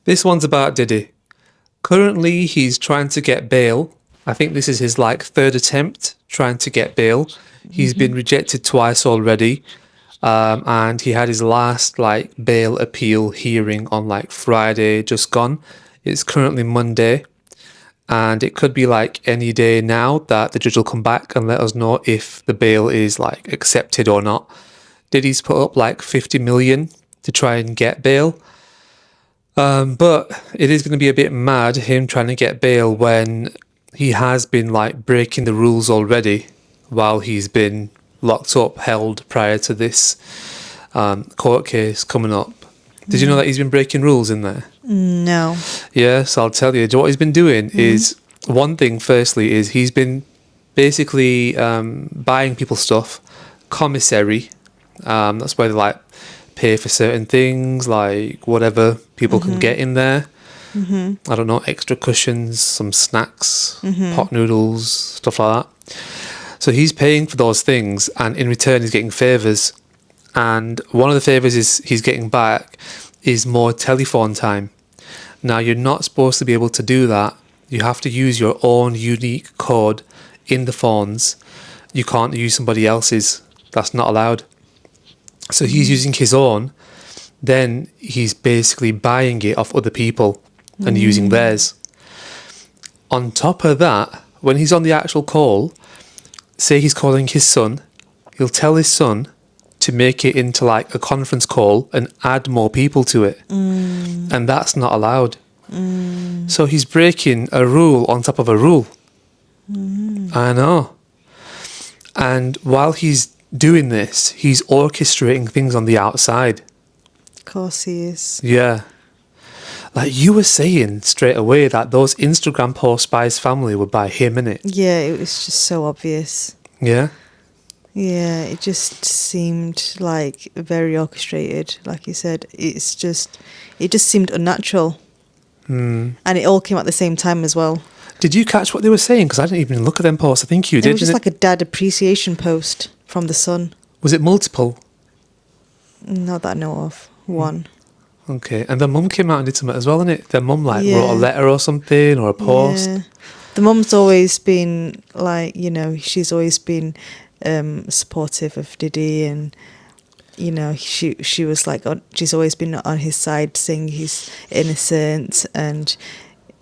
This one's about Diddy. Currently, he's trying to get bail. I think this is his like third attempt trying to get bail. He's been rejected twice already. And he had his last like bail appeal hearing on like Friday just gone. It's currently Monday, and it could be like any day now that the judge will come back and let us know if the bail is like accepted or not. Diddy's put up like 50 million to try and get bail. But it is going to be a bit mad him trying to get bail when he has been like breaking the rules already while he's been locked up, held prior to this court case coming up. Did you know that he's been breaking rules in there? No. Yes, I'll tell you. What he's been doing is, one thing firstly is he's been basically buying people stuff, commissary. That's where they like pay for certain things, like whatever people can get in there. I don't know, extra cushions, some snacks, pot noodles, stuff like that. So he's paying for those things, and in return he's getting favours. And one of the favours is he's getting back is more telephone time. Now, you're not supposed to be able to do that. You have to use your own unique code in the phones. You can't use somebody else's. That's not allowed. So he's using his own. Then he's basically buying it off other people and using theirs. On top of that, when he's on the actual call, say he's calling his son, he'll tell his son to make it into like a conference call and add more people to it. And that's not allowed. So he's breaking a rule on top of a rule. I know. And while he's doing this, he's orchestrating things on the outside. Of course he is. Yeah. Like you were saying straight away that those Instagram posts by his family were by him, innit? Yeah, it was just so obvious. Yeah. Yeah, it just seemed like very orchestrated. Like you said, it just seemed unnatural. And it all came at the same time as well. Did you catch what they were saying? Because I didn't even look at them posts. I think you did. It was just like a dad appreciation post from the son. Was it multiple? Not that I know of. One. Okay. And the mum came out and did something as well, innit? Their mum like Yeah. wrote a letter or something or a post. Yeah. The mum's always been like, you know, she's always been supportive of Diddy, and you know, she was like, she's always been on his side, saying he's innocent, and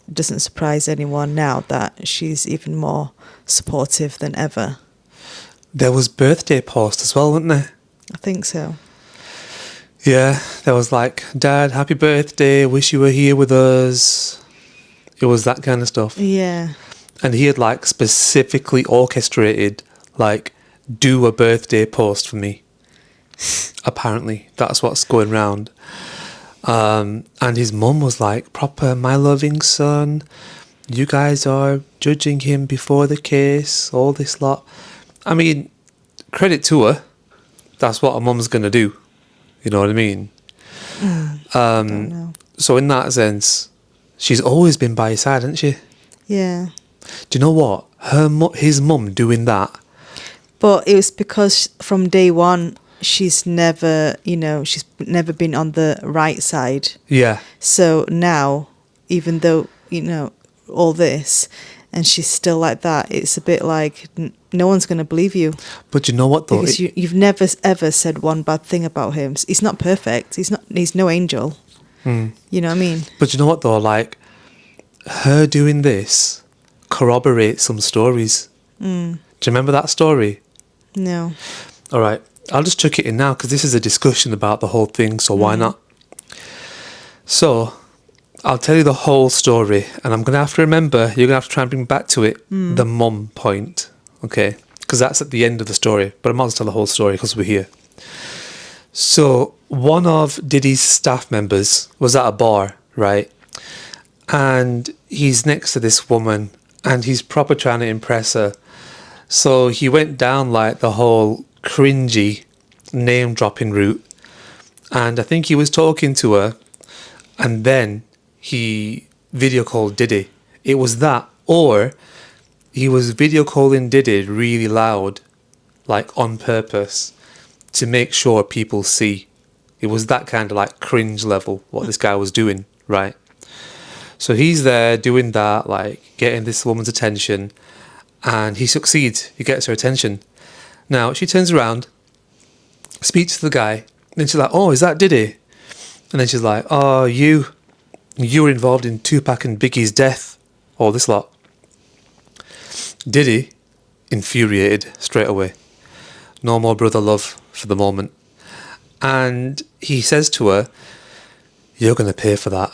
it doesn't surprise anyone now that she's even more supportive than ever. There was birthday posts as well, wasn't there? I think so. Yeah, there was like, Dad, happy birthday, wish you were here with us. It was that kind of stuff. Yeah. And he had like specifically orchestrated, like, do a birthday post for me. Apparently, that's what's going round. And his mum was like, proper, my loving son, you guys are judging him before the case, all this lot. I mean, credit to her. That's what a mum's going to do. You know what I mean? Don't know. So in that sense, she's always been by his side, hasn't she? Yeah. Do you know what? His mum doing that. But it was because from day one, she's never been on the right side. Yeah. So now, even though, you know, all this, and she's still like that, it's a bit like no one's going to believe you. But you know what though? Because you've never ever said one bad thing about him. He's not perfect. He's no angel. You know what I mean? But you know what though? Like, her doing this corroborates some stories. Do you remember that story? No. All right. I'll just chuck it in now because this is a discussion about the whole thing, so why not? So, I'll tell you the whole story, and I'm going to have to remember, you're going to have to try and bring back to it the mum point, okay? Because that's at the end of the story, but I might as well tell the whole story because we're here. So, one of Diddy's staff members was at a bar, right? And he's next to this woman, and he's proper trying to impress her. So he went down like the whole cringy name dropping route, and I think he was talking to her, and then he video called Diddy. It was that, or he was video calling Diddy really loud, like on purpose, to make sure people see. It was that kind of like cringe level what this guy was doing, right? So he's there doing that, like getting this woman's attention, and he succeeds. He gets her attention. Now she turns around, speaks to the guy, and she's like, "Oh, is that Diddy?" And then she's like, "Oh, you were involved in Tupac and Biggie's death, all this lot." Diddy, infuriated straight away. No more brother love for the moment. And he says to her, "You're going to pay for that."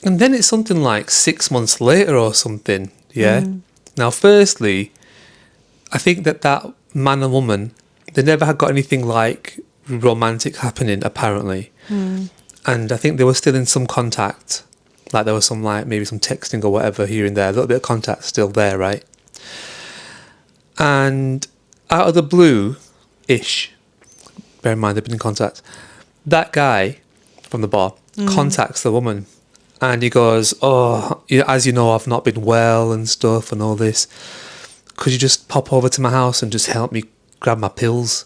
And then it's something like 6 months later or something, yeah? Now, firstly, I think that man and woman, they never had got anything like romantic happening, apparently. And I think they were still in some contact. Like there was some like maybe some texting or whatever here and there. A little bit of contact still there, right? And out of the blue-ish, bear in mind they've been in contact, that guy from the bar contacts the woman. And he goes, "Oh, as you know, I've not been well and stuff and all this. Could you just pop over to my house and just help me grab my pills?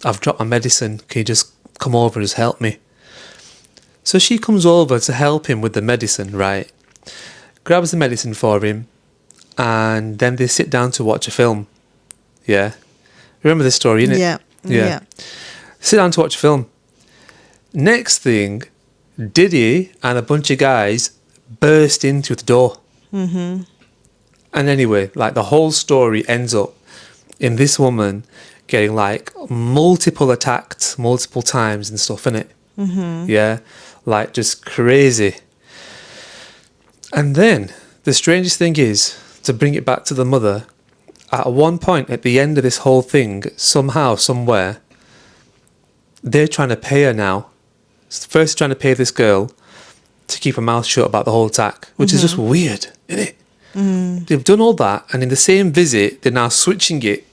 I've dropped my medicine. Can you just come over and just help me?" So she comes over to help him with the medicine, right? Grabs the medicine for him, and then they sit down to watch a film. Yeah? Remember this story, innit? Yeah. Sit down to watch a film. Next thing, Diddy and a bunch of guys burst in through the door. And anyway, like the whole story ends up in this woman getting like multiple attacked multiple times and stuff, innit? Yeah, like just crazy. And then the strangest thing is, to bring it back to the mother, at one point at the end of this whole thing, somehow, somewhere, they're trying to pay her now. First trying to pay this girl to keep her mouth shut about the whole attack, which is just weird, isn't it? They've done all that, and in the same visit, they're now switching it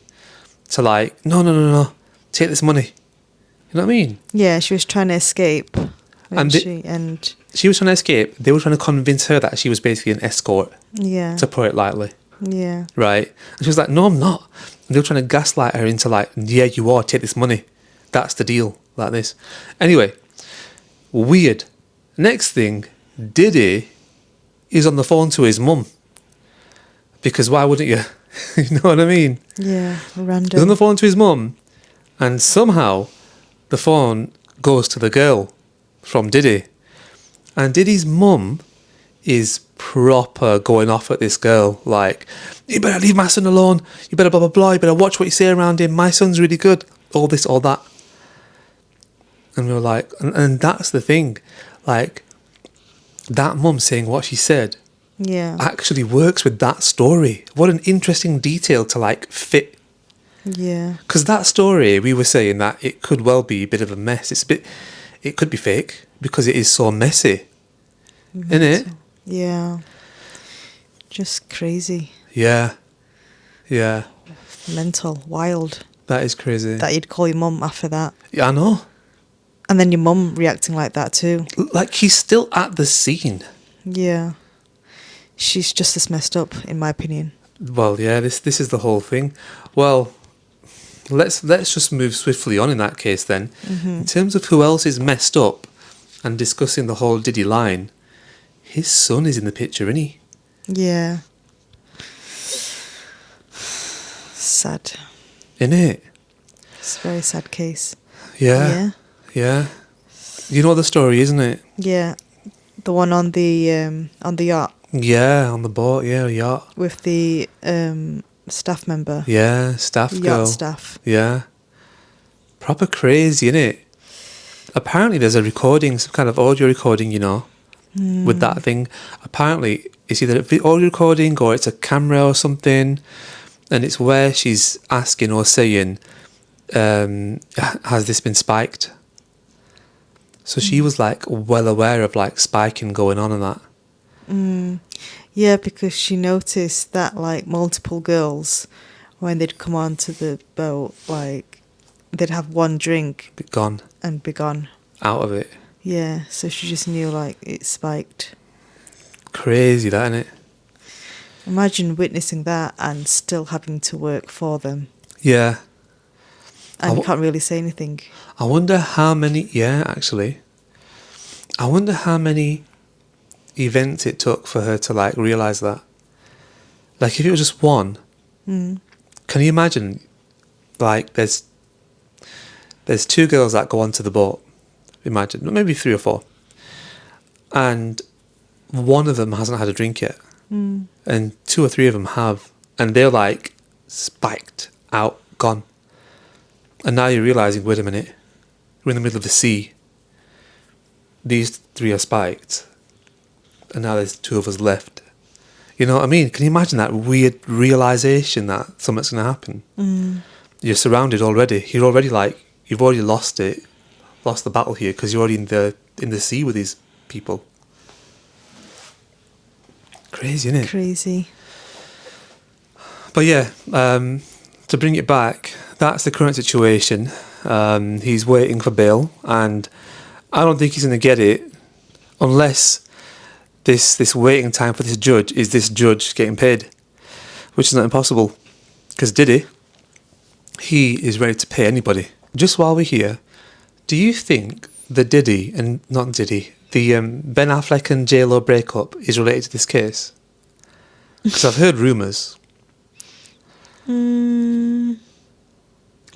to like, no, take this money. You know what I mean? Yeah, she was trying to escape. And she was trying to escape. They were trying to convince her that she was basically an escort, yeah. to put it lightly. Yeah. Right? And she was like, "No, I'm not." And they were trying to gaslight her into like, "Yeah, you are, take this money. That's the deal," like this. Anyway, weird. Next thing, Diddy is on the phone to his mum. Because why wouldn't you? You know what I mean? Yeah, He's on random. the phone to his mum, and somehow the phone goes to the girl from Diddy. And Diddy's mum is proper going off at this girl. Like, "You better leave my son alone. You better blah, blah, blah. You better watch what you say around him. My son's really good." All this, all that. And we were like, and that's the thing. Like, that mum saying what she said Yeah. actually works with that story. What an interesting detail to like fit. Yeah. Because that story, we were saying that it could well be a bit of a mess. It could be fake because it is so messy, isn't it? Yeah. Just crazy. Yeah, Mental. Wild. that is crazy. That you'd call your mum after that. Yeah, I know. And then your mum reacting like that too. Like he's still at the scene. Yeah. She's just as messed up, in my opinion. Well, yeah, this is the whole thing. Well, let's just move swiftly on in that case then. In terms of who else is messed up, and discussing the whole Diddy line, his son is in the picture, isn't he? Yeah. Sad. Isn't it? It's a very sad case. Yeah. You know the story, isn't it? Yeah. The one on the yacht Yeah, on the boat, yeah, yacht. with the staff member. Yeah, staff girl. Yacht staff. Yeah. Proper crazy, innit? Apparently there's a recording, some kind of audio recording, you know, with that thing. Apparently it's either an audio recording or it's a camera or something, and it's where she's asking or saying, has this been spiked? So she was like well aware of like spiking going on and that. Yeah, because she noticed that like multiple girls, when they'd come onto the boat, like they'd have one drink Be gone. and be gone. Out of it. Yeah, so she just knew like it spiked. Crazy that, innit? Imagine witnessing that and still having to work for them, Yeah. and you can't really say anything. I wonder how many, yeah, actually. I wonder how many events it took for her to like realise that. Like if it was just one, Mm. can you imagine? Like there's two girls that go onto the boat. Imagine maybe 3 or 4, and one of them hasn't had a drink yet, Mm. and 2 or 3 of them have, and they're like spiked out, gone. And now you're realising, wait a minute, we're in the middle of the sea. These 3 are spiked, and now there's 2 of us left. You know what I mean? Can you imagine that weird realisation that something's going to happen? Mm. You're surrounded already. You're already like, you've already lost the battle here because you're already in the sea with these people. Crazy, isn't it? Crazy. But yeah, to bring it back, that's the current situation. He's waiting for bail, and I don't think he's going to get it unless this waiting time for this judge is this judge getting paid, which is not impossible. Because Diddy, he is ready to pay anybody. Just while we're here, do you think the Diddy, and not Diddy, the Ben Affleck and J-Lo breakup is related to this case? Because I've heard rumours.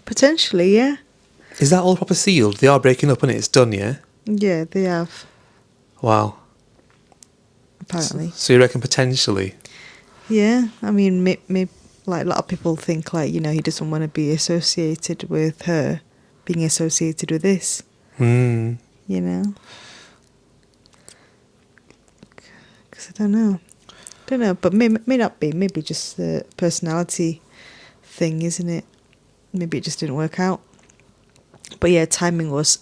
Potentially, yeah. Is that all proper sealed? They are breaking up and it's done, yeah? Yeah, they have, Wow. apparently. So you reckon potentially? Yeah, I mean, like a lot of people think, like, you know, he doesn't want to be associated with her being associated with this, Hmm. you know? Because I don't know. But may not be. Maybe just the personality thing, isn't it? Maybe it just didn't work out. But yeah, timing was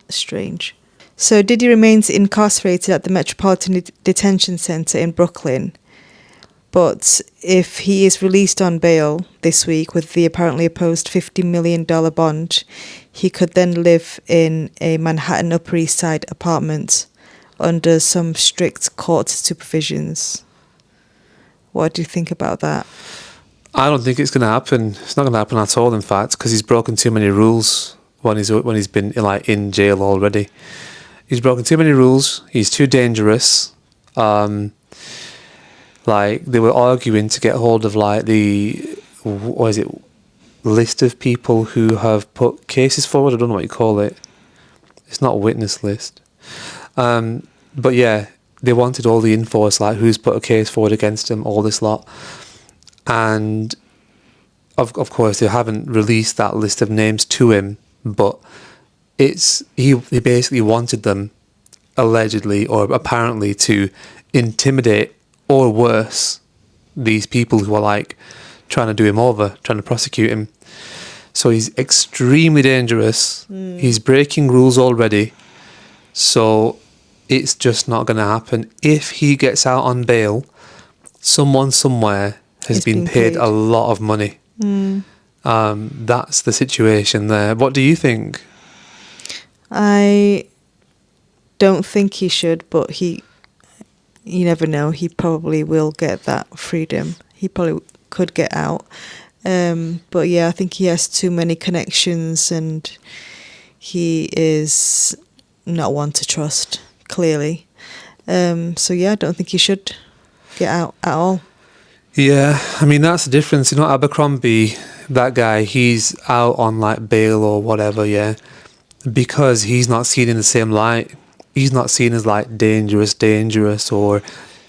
strange. So Diddy remains incarcerated at the Metropolitan Detention Centre in Brooklyn. But if he is released on bail this week with the apparently opposed $50 million bond, he could then live in a Manhattan Upper East Side apartment under some strict court supervisions. What do you think about that? I don't think it's going to happen. It's not going to happen at all, in fact, because he's broken too many rules when he's been like in jail already. He's broken too many rules. He's too dangerous. Like they were arguing to get hold of like list of people who have put cases forward. I don't know what you call it. It's not a witness list. But yeah, they wanted all the info, it's like who's put a case forward against him, all this lot. And of course they haven't released that list of names to him, but he basically wanted them allegedly or apparently to intimidate or worse these people who are like trying to do him over, trying to prosecute him. So he's extremely dangerous. He's breaking rules already. So it's just not going to happen. If he gets out on bail, someone somewhere has been paid a lot of money. That's the situation there. What do you think? I don't think he should, but you never know. He probably will get that freedom. He probably could get out. But yeah, I think he has too many connections and he is not one to trust, clearly. So yeah, I don't think he should get out at all. Yeah, I mean, that's the difference. You know, Abercrombie, that guy, he's out on like bail or whatever, yeah, because he's not seen in the same light. He's not seen as like dangerous, or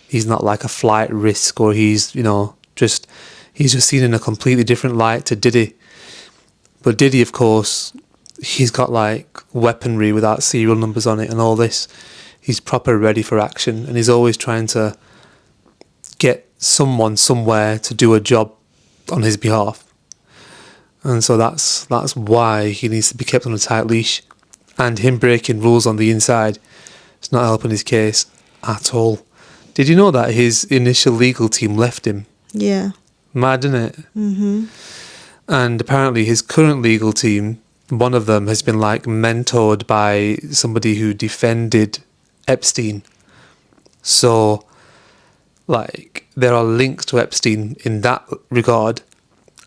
he's not like a flight risk, or he's, you know, he's just seen in a completely different light to Diddy. But Diddy, of course, he's got like weaponry without serial numbers on it and all this. He's proper ready for action, and he's always trying to get someone somewhere to do a job on his behalf. And so that's why he needs to be kept on a tight leash. And him breaking rules on the inside, it's not helping his case at all. Did you know that his initial legal team left him? Yeah. Mad, isn't it? Mm-hmm. And apparently his current legal team, one of them has been like mentored by somebody who defended Epstein. So like there are links to Epstein in that regard,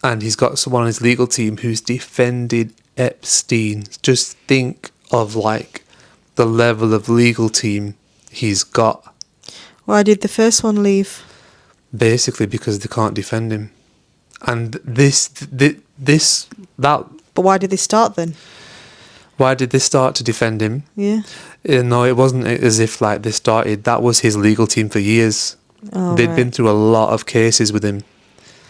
and he's got someone on his legal team who's defended Epstein. Just think of like the level of legal team he's got. Why did the first one leave? Basically because they can't defend him. And that. But why did they start then? Why did they start to defend him? Yeah. No, it wasn't as if like they started. That was his legal team for years. Oh, They'd right. been through a lot of cases with him.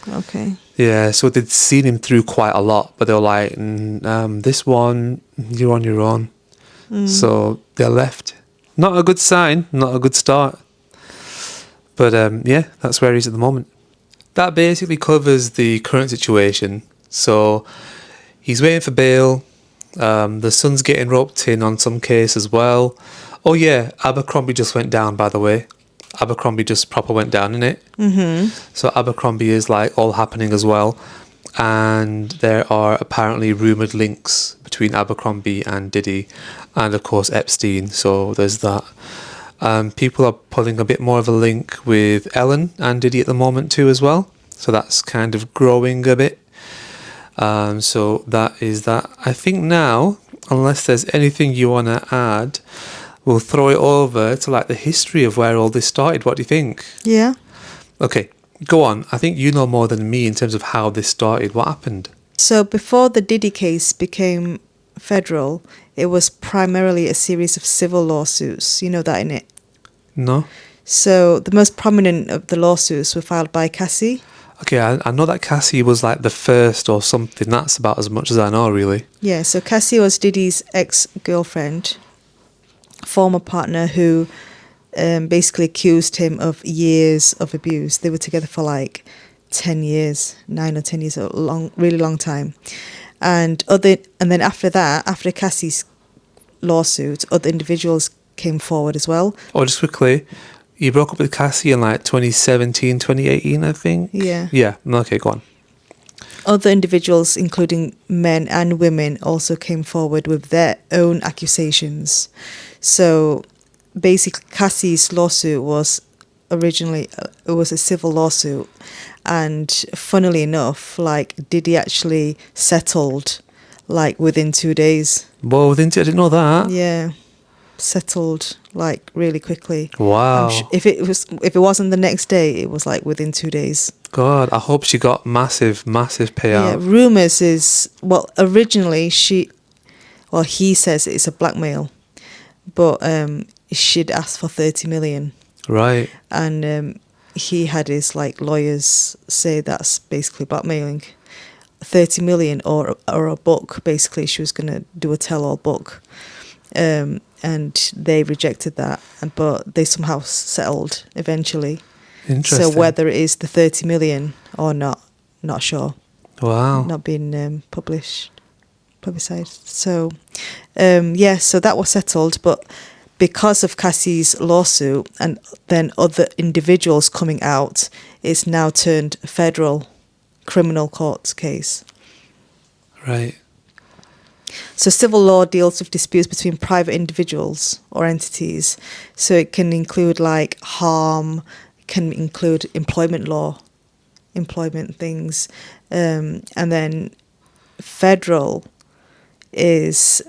Okay. Yeah, so they'd seen him through quite a lot, but they were like, this one, you're on your own. So they left. Not a good sign, not a good start. But yeah, that's where he's at the moment. That basically covers the current situation. So he's waiting for bail. The son's getting roped in on some case as well. Oh yeah, Abercrombie just went down, by the way. Abercrombie just proper went down, innit? Mm-hmm. So Abercrombie is like all happening as well. And there are apparently rumoured links between Abercrombie and Diddy, and of course Epstein, so there's that. People are pulling a bit more of a link with Ellen and Diddy at the moment too as well, so that's kind of growing a bit. So that is that. I think now, unless there's anything you want to add, we'll throw it over to like the history of where all this started. What do you think? Yeah. Okay, go on. I think you know more than me in terms of how this started. What happened? So before the Diddy case became federal, it was primarily a series of civil lawsuits. You know that, innit? No? So the most prominent of the lawsuits were filed by Cassie. Okay, I know that Cassie was like the first or something. That's about as much as I know, really. Yeah, so Cassie was Diddy's ex-girlfriend, former partner who basically accused him of years of abuse. They were together for like 10 years, 9 or 10 years, a really long time. And then after that, after Cassie's lawsuit, other individuals came forward as well. Oh, just quickly, you broke up with Cassie in like 2017, 2018, I think? Yeah. Yeah, okay, go on. Other individuals, including men and women, also came forward with their own accusations. So basically, Cassie's lawsuit was originally it was a civil lawsuit, and funnily enough, like Diddy actually settled like within 2 days. Whoa, I didn't know that. Yeah, settled like really quickly. Wow. If it wasn't the next day, it was like within 2 days. God, I hope she got massive Yeah, payout. rumors is originally he says it's a blackmail, but she'd asked for 30 million, Right. and he had his like lawyers say that's basically blackmailing. 30 million or a book. Basically, she was gonna do a tell-all book, and they rejected that, but they somehow settled eventually. Interesting. So whether it is the 30 million or not sure. Wow. Not been publicised. So, so that was settled. But because of Cassie's lawsuit and then other individuals coming out, it's now turned a federal criminal court case. Right. So civil law deals with disputes between private individuals or entities. So it can include like harm, can include employment law, employment things. And then federal is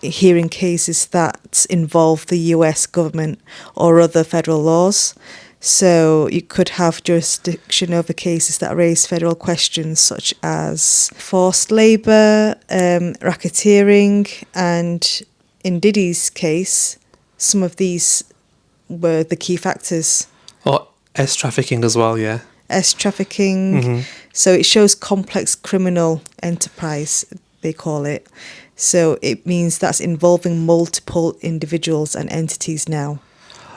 hearing cases that involve the US government or other federal laws. So you could have jurisdiction over cases that raise federal questions such as forced labour, racketeering, and in Diddy's case, some of these were the key factors. Oh, S trafficking as well, yeah. S trafficking. Mm-hmm. So it shows complex criminal enterprise, they call it. So it means that's involving multiple individuals and entities now.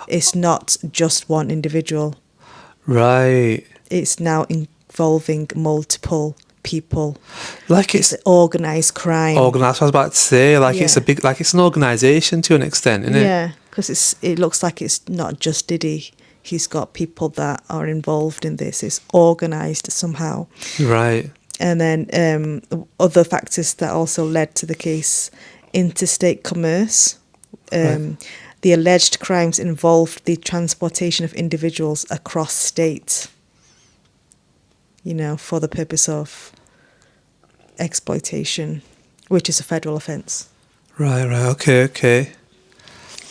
It's not just one individual. Right. It's now involving multiple people. Like it's organised crime. organised. I was about to say, like it's Yeah. a big, like it's an organisation to an extent, isn't it? Yeah, because it looks like it's not just Diddy. He's got people that are involved in this. It's organised somehow. Right. And then other factors that also led to the case: interstate commerce. Right. The alleged crimes involved the transportation of individuals across states, for the purpose of exploitation, which is a federal offence. Right. Okay.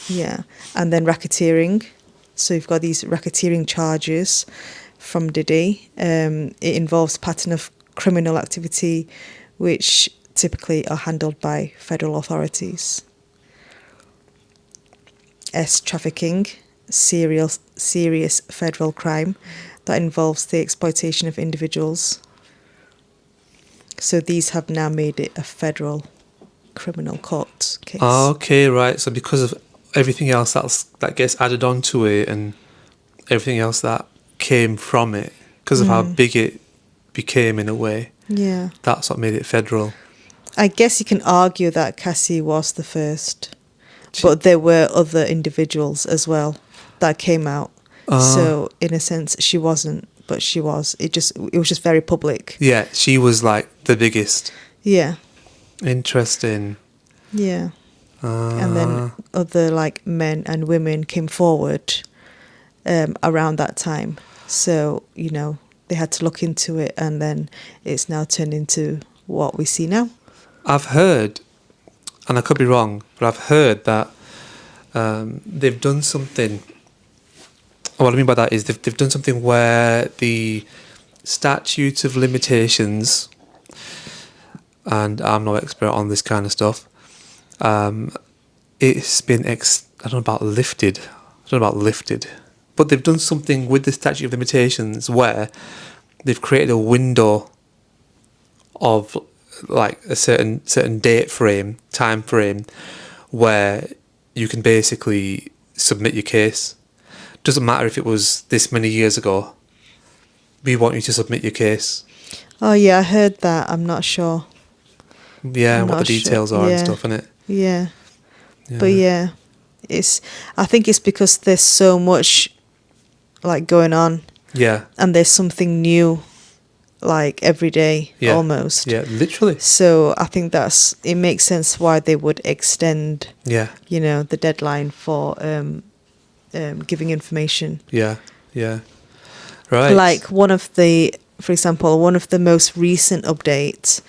Yeah. And then racketeering. So you've got these racketeering charges from Diddy. It involves a pattern of criminal activity which typically are handled by federal authorities. Trafficking, serious federal crime that involves the exploitation of individuals. So these have now made it a federal criminal court case. Okay, right. So because of everything else that gets added onto it and everything else that came from it, because of how big it became in a way, Yeah. that's what made it federal. I guess you can argue that Cassie was the first, but there were other individuals as well that came out. So in a sense, she wasn't, but she was. It was just very public. Yeah, she was like the biggest. Yeah. Interesting. Yeah. And then other like men and women came forward around that time. So, you know, they had to look into it, and then it's now turned into what we see now. I've heard, and I could be wrong, but I've heard that they've done something. What I mean by that is they've done something where the statute of limitations, and I'm no expert on this kind of stuff, it's been, I don't know about lifted. But they've done something with the statute of limitations where they've created a window of like a certain time frame, where you can basically submit your case. Doesn't matter if it was this many years ago. We want you to submit your case. Oh yeah, I heard that. I'm not sure. Yeah, and what the details are and stuff, innit? Yeah. But yeah, I think it's because there's so much like going on. Yeah. And there's something new like every day almost. Yeah, literally. So I think it makes sense why they would extend you know, the deadline for giving information. Yeah. Right. Like for example, one of the most recent updates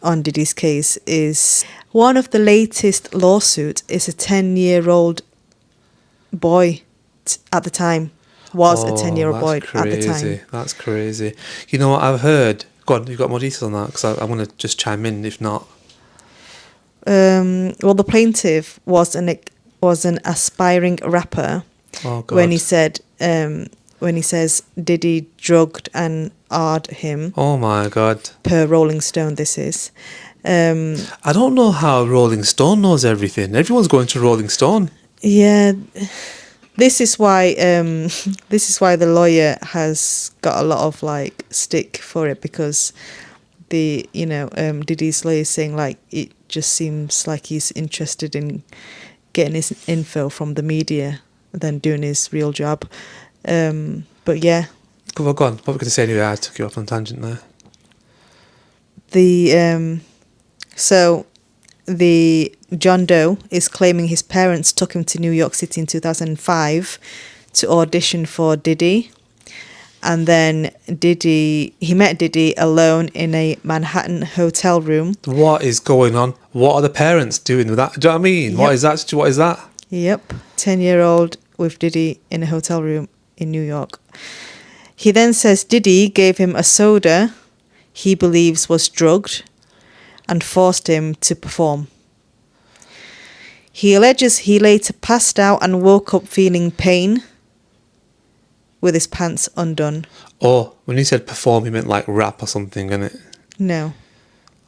on Diddy's case is one of the latest lawsuits is a 10-year-old boy at the time. Was a 10-year-old boy at the time. That's crazy. You know what I've heard? Go on, you've got more details on that? Because I'm going to just chime in if not. Well, the plaintiff was an aspiring rapper. Oh, God. When he says Diddy drugged and AR'd him. Oh my God. Per Rolling Stone, this is. I don't know how Rolling Stone knows everything. Everyone's going to Rolling Stone. Yeah. This is why the lawyer has got a lot of like stick for it, because Diddy's lawyer is saying like it just seems like he's interested in getting his info from the media than doing his real job. But yeah. Go on. What were we going to say anyway? I took you off on a tangent there. The John Doe is claiming his parents took him to New York City in 2005 to audition for Diddy. And then he met Diddy alone in a Manhattan hotel room. What is going on? What are the parents doing with that? Do you know what I mean? Yep. What is that? Yep. 10-year-old with Diddy in a hotel room in New York. He then says Diddy gave him a soda he believes was drugged and forced him to perform. He alleges he later passed out and woke up feeling pain with his pants undone. Oh, when he said perform, he meant like rap or something, innit? No.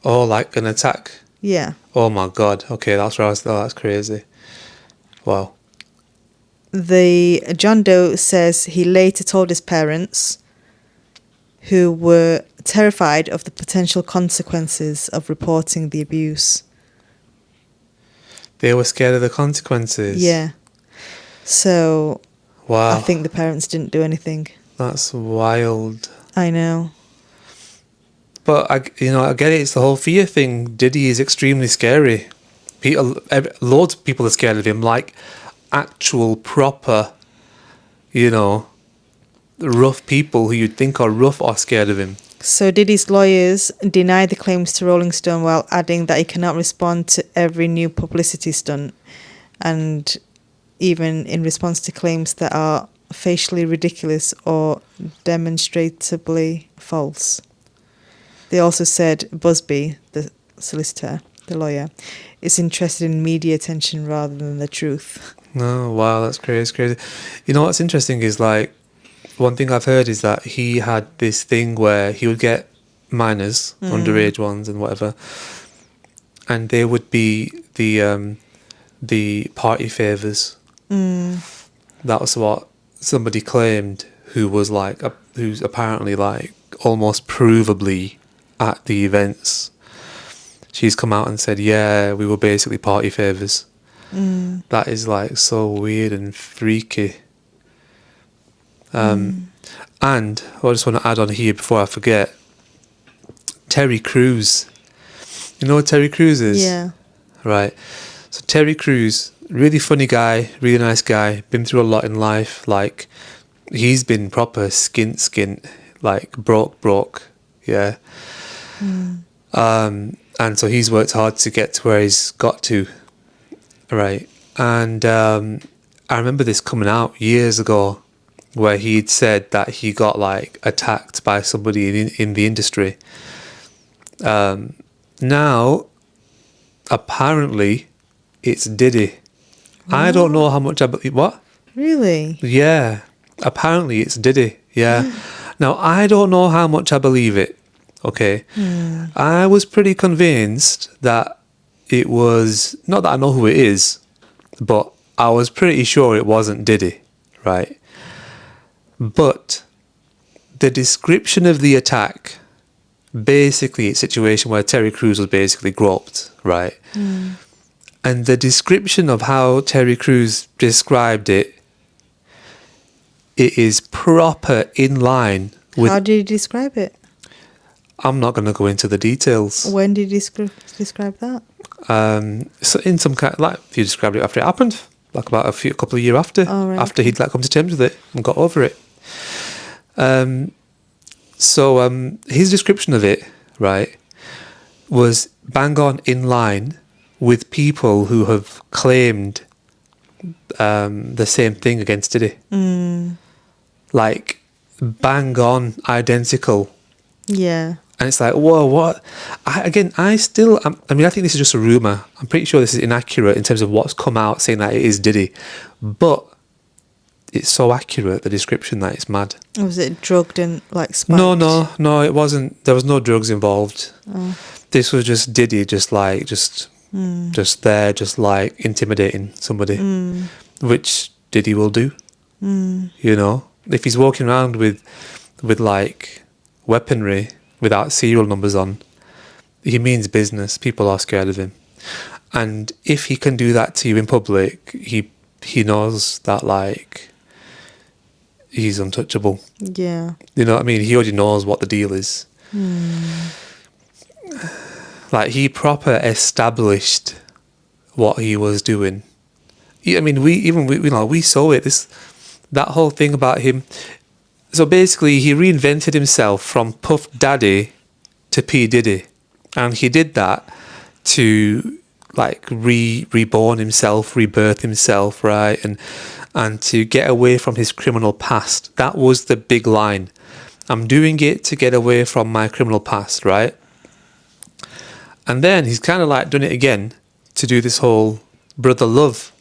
Oh, like an attack? Yeah. Oh my God. Okay, that's right. That's crazy. Wow. The John Doe says he later told his parents, who were terrified of the potential consequences of reporting the abuse. They were scared of the consequences? Yeah. So, wow. I think the parents didn't do anything. That's wild. I know. But, I get it. It's the whole fear thing. Diddy is extremely scary. Loads of people are scared of him, like actual proper, rough people who you'd think are rough are scared of him. So Diddy's lawyers denied the claims to Rolling Stone while adding that he cannot respond to every new publicity stunt. And even in response to claims that are facially ridiculous or demonstrably false. They also said Busby, the solicitor, the lawyer, is interested in media attention rather than the truth. Oh, wow, that's crazy, it's crazy. You know what's interesting is, like, one thing I've heard is that he had this thing where he would get minors, underage ones and whatever, and they would be the party favours. That was what somebody claimed, who was like, who's apparently like almost provably at the events. She's come out and said, yeah, we were basically party favours. That is like so weird and freaky. And I just want to add on here before I forget, Terry Crews. You know what Terry Crews is? Yeah. Right. So Terry Crews, really funny guy, really nice guy, been through a lot in life. Like, he's been proper skint, like broke, yeah. And so he's worked hard to get to where he's got to, right. And I remember this coming out years ago, where he'd said that he got like attacked by somebody in the industry. Now, apparently, it's Diddy. I don't know how much I believe. What? Really? Yeah. Apparently, it's Diddy. Yeah. Now, I don't know how much I believe it. Okay. I was pretty convinced that it was, not that I know who it is, but I was pretty sure it wasn't Diddy, right? But the description of the attack, basically a situation where Terry Crews was basically groped, right? And the description of how Terry Crews described it, it is proper in line with... How did you describe it? I'm not going to go into the details. When did you describe that? So in some kind, like, you described it after it happened, like about a couple of years after, Oh, right, after he'd like come to terms with it and got over it. So his description of it, right, was bang on in line with people who have claimed the same thing against Diddy. Like, bang on identical. Yeah. And it's like, whoa, what? I think this is just a rumour. I'm pretty sure this is inaccurate in terms of what's come out saying that it is Diddy. But it's so accurate, the description, that it's mad. Was it drugged and like spiked? No, it wasn't. There was no drugs involved. This was just Diddy, just like intimidating somebody, which Diddy will do. You know, if he's walking around with like weaponry without serial numbers on, he means business. People are scared of him, and if he can do that to you in public, he knows that, like, he's untouchable. Yeah. You know what I mean? He already knows what the deal is. Like, he proper established what he was doing. I mean, we saw it. That whole thing about him. So basically, he reinvented himself from Puff Daddy to P Diddy, and he did that to, like, reborn himself, rebirth himself, right, and to get away from his criminal past. That was the big line. I'm doing it to get away from my criminal past, right? And then he's kind of like done it again to do this whole brother love,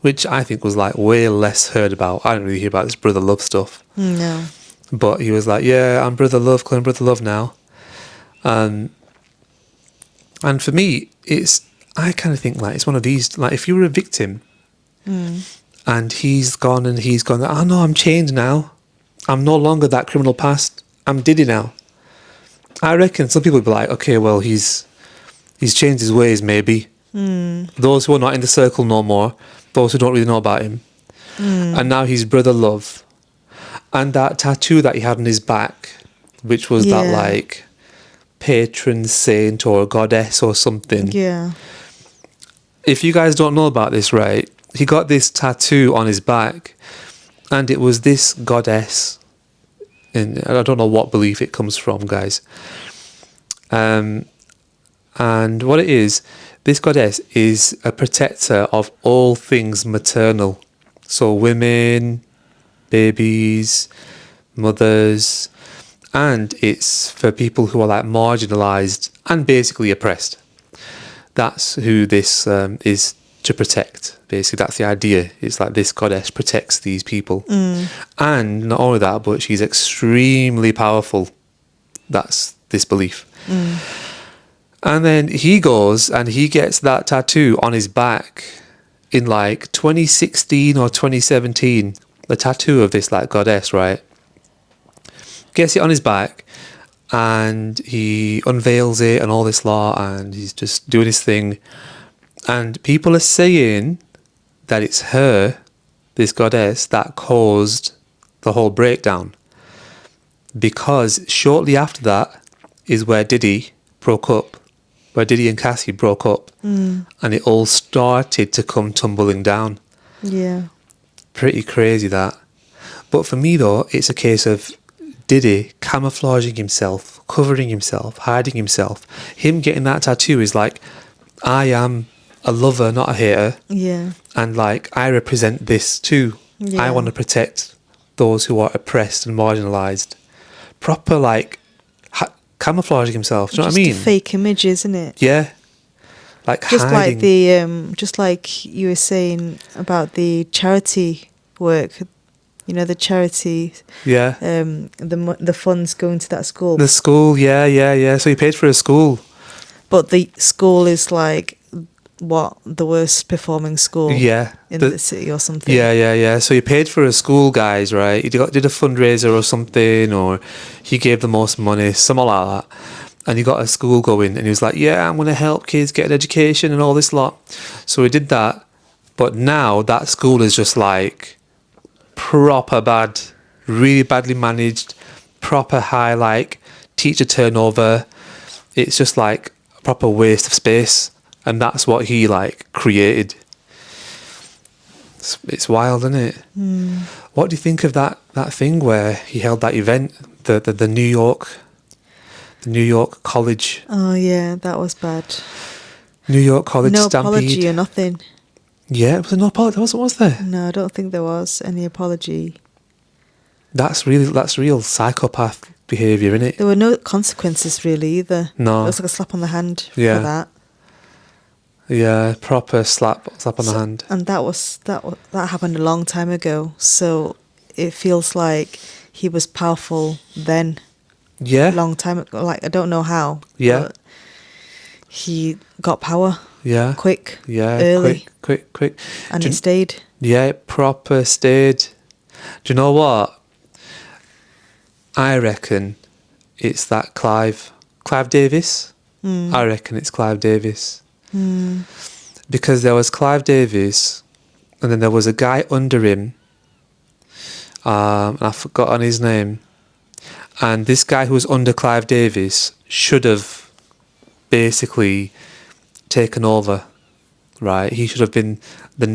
which I think was like way less heard about. I don't really hear about this brother love stuff. No. But he was like, yeah, I'm brother love, calling brother love now. And for me, I kind of think, like, it's one of these, like, if you were a victim and he's gone, oh no, I'm changed now. I'm no longer that criminal past. I'm Diddy now. I reckon some people would be like, okay, well, he's changed his ways, maybe. Those who are not in the circle no more, those who don't really know about him. And now he's brother love. And that tattoo that he had on his back, which was that, like, patron saint or goddess or something. Yeah. If you guys don't know about this, right, he got this tattoo on his back, and it was this goddess. And I don't know what belief it comes from, guys. And what it is, this goddess is a protector of all things maternal. So women, babies, mothers, and it's for people who are like marginalized and basically oppressed. That's who this is to protect. Basically, that's the idea. It's like this goddess protects these people. And not only that, but she's extremely powerful. That's this belief. And then he goes and he gets that tattoo on his back in like 2016 or 2017. The tattoo of this like goddess, right? Gets it on his back and he unveils it and all this lot and he's just doing his thing. And people are saying that it's her, this goddess, that caused the whole breakdown. Because shortly after that is where Diddy broke up, where Diddy and Cassie broke up. And it all started to come tumbling down. Yeah. Pretty crazy that. But for me though, it's a case of Diddy camouflaging himself, covering himself, hiding himself. Him getting that tattoo is like, I am a lover, not a hater. Yeah. And like, I represent this too. Yeah. I want to protect those who are oppressed and marginalised. Proper like camouflaging himself. Do you know what I mean? Just a fake image, isn't it? Yeah. Like Just hiding. like the just like you were saying about the charity work, you know, the charity, Yeah. the funds going to that school. The school, yeah. So he paid for a school. But the school is like what, the worst performing school Yeah. in the city or something. Yeah. So he paid for a school, guys, right? He did a fundraiser or something, or he gave the most money, something like that. And he got a school going, and he was like, yeah, I'm going to help kids get an education and all this lot. So he did that. But now that school is just like proper bad, really badly managed, proper high, like teacher turnover. It's just like a proper waste of space. And that's what he like created. It's wild, isn't it? What do you think of that thing where he held that event, the New York College? Oh yeah, that was bad. New York College No Stampede. apology or nothing. Yeah, it was no apology. Was there? No, I don't think there was any apology. That's real psychopath behaviour, isn't it? There were no consequences really either. No. It was like a slap on the hand Yeah. for that. Yeah, proper slap on the hand. And that happened a long time ago. So it feels like he was powerful then. Yeah. Long time ago. Like I don't know how. Yeah. But he got power. Yeah. Quick. Yeah. Early. Quick. And it stayed. Yeah, it proper stayed. Do you know what? I reckon it's that Clive Davis. I reckon it's Clive Davis. Because there was Clive Davis, and then there was a guy under him. I've forgotten his name. And this guy who was under Clive Davis should have basically taken over, right? He should have been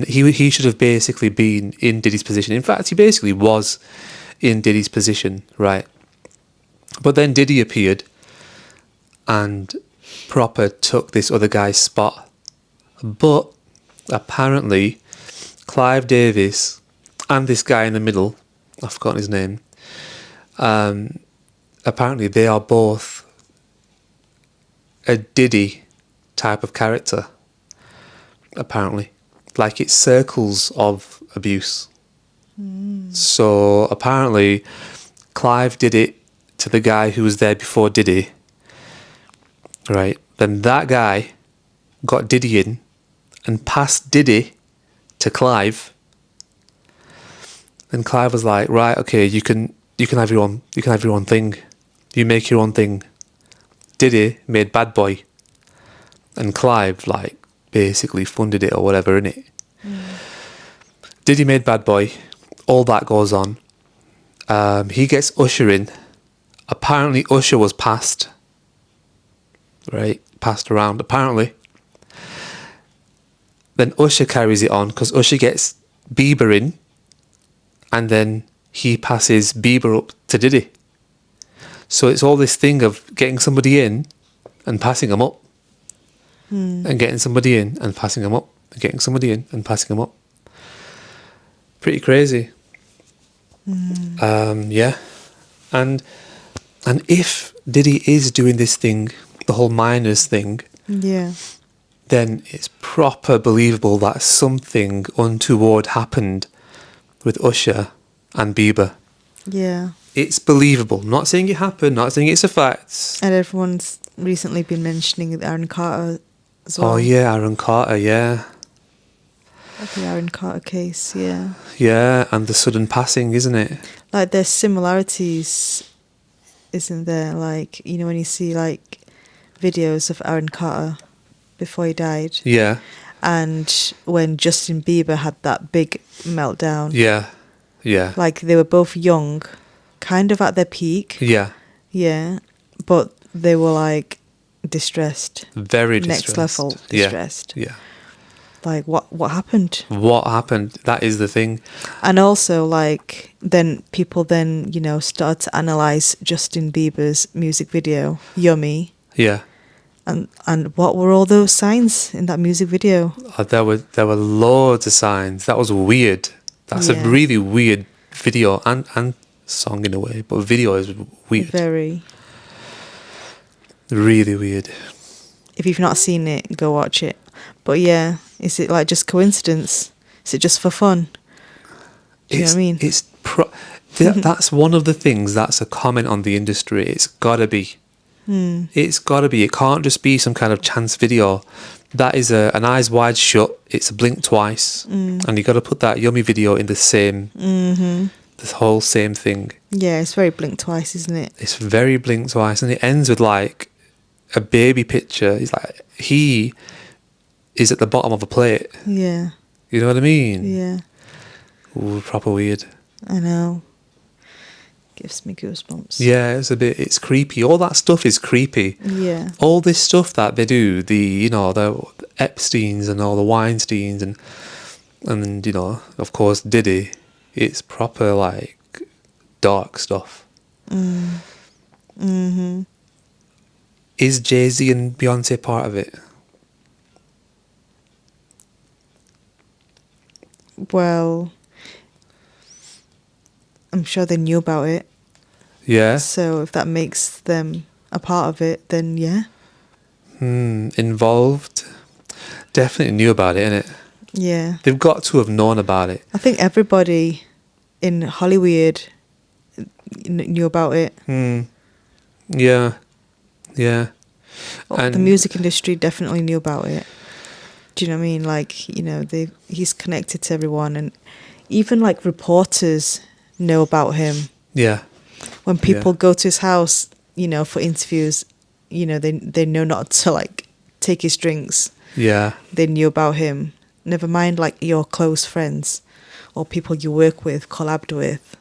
he should have basically been in Diddy's position. In fact, he basically was in Diddy's position, right? But then Diddy appeared and proper took this other guy's spot. But apparently Clive Davis and this guy in the middle, I've forgotten his name, apparently they are both a Diddy type of character, apparently. Like it's circles of abuse. So apparently Clive did it to the guy who was there before Diddy, right? Then that guy got Diddy in and passed Diddy to Clive. And Clive was like, right, okay, you can have your own thing. You make your own thing. Diddy made Bad Boy, and Clive like basically funded it or whatever, innit? Diddy made Bad Boy. All that goes on. He gets Usher in. Apparently Usher was passed. Right? Passed around, apparently. Then Usher carries it on because Usher gets Bieber in, and then he passes Bieber up to Diddy. So it's all this thing of getting somebody in and passing them up. And getting somebody in and passing them up. And getting somebody in and passing them up. Pretty crazy. Mm. Yeah. And if Diddy is doing this thing, the whole minors thing, Yeah. then it's proper believable that something untoward happened with Usher and Bieber. Yeah. It's believable. I'm not saying it happened, not saying it's a fact. And everyone's recently been mentioning Aaron Carter as well. Oh yeah, Aaron Carter, yeah. The Aaron Carter case, yeah. Yeah, and the sudden passing, isn't it? Like, there's similarities, isn't there? Like, you know, when you see, like, videos of Aaron Carter before he died, Yeah, and when Justin Bieber had that big meltdown. yeah, yeah. Like, they were both young, kind of at their peak. Yeah, Yeah. But they were, like, distressed. very Next distressed. level distressed. Yeah. Like, what happened? What happened? That is the thing. And also, like, then people then, you know, start to analyse Justin Bieber's music video, Yummy. Yeah. And what were all those signs in that music video? There were loads of signs. That was weird. That's Yeah. a really weird video and song in a way, but video is weird. Very. Really weird. If you've not seen it, go watch it. But yeah, is it like just coincidence? Is it just for fun? Do you know what I mean? That's one of the things that's a comment on the industry. It's gotta be. It's gotta be. It can't just be some kind of chance video. That is an eyes wide shut. It's a blink twice, and you got to put that Yummy video in the same, this whole same thing. Yeah, it's very blink twice, isn't it? It's very blink twice, and it ends with like a baby picture. He is at the bottom of a plate. Yeah. You know what I mean? Yeah. Ooh, proper weird. I know. Gives me goosebumps. Yeah, it's creepy. All that stuff is creepy. Yeah. All this stuff that they do, the Epsteins and all the Weinsteins and of course Diddy, it's proper like dark stuff. Mm-hmm. Is Jay-Z and Beyonce part of it? Well, I'm sure they knew about it. Yeah. So if that makes them a part of it, then yeah. Involved? Definitely knew about it, innit? Yeah. They've got to have known about it. I think everybody in Hollywood knew about it. Yeah. Yeah. Well, the music industry definitely knew about it. Do you know what I mean? Like, he's connected to everyone, and even like reporters know about him. Yeah. When people go to his house, for interviews, they know not to like take his drinks. Yeah. They knew about him. Never mind like your close friends or people you work with, collabed with,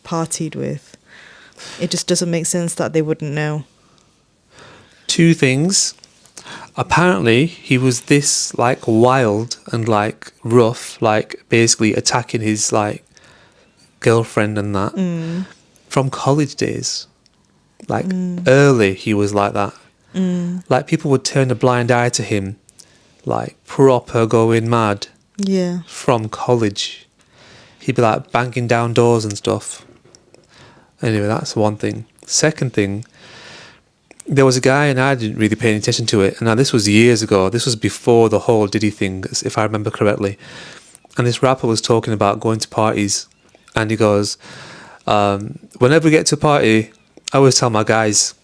partied with. It just doesn't make sense that they wouldn't know. Two things. Apparently, he was this like wild and like rough, like basically attacking his like girlfriend and that from college days. Like early, he was like that. Like people would turn a blind eye to him, like proper going mad. Yeah. From college, he'd be like banging down doors and stuff. Anyway, that's one thing. Second thing. There was a guy, and I didn't really pay any attention to it. And now this was years ago. This was before the whole Diddy thing, if I remember correctly. And this rapper was talking about going to parties. And he goes, whenever we get to a party, I always tell my guys,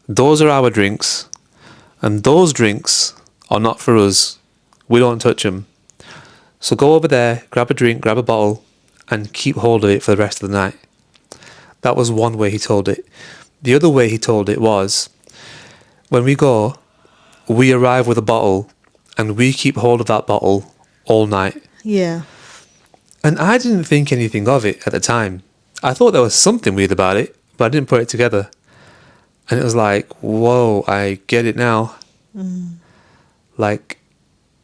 those are our drinks. And those drinks are not for us. We don't touch them. So go over there, grab a drink, grab a bottle, and keep hold of it for the rest of the night. That was one way he told it. The other way he told it was, when we go, we arrive with a bottle and we keep hold of that bottle all night. Yeah. And I didn't think anything of it at the time. I thought there was something weird about it, but I didn't put it together. And it was like, whoa, I get it now. Like,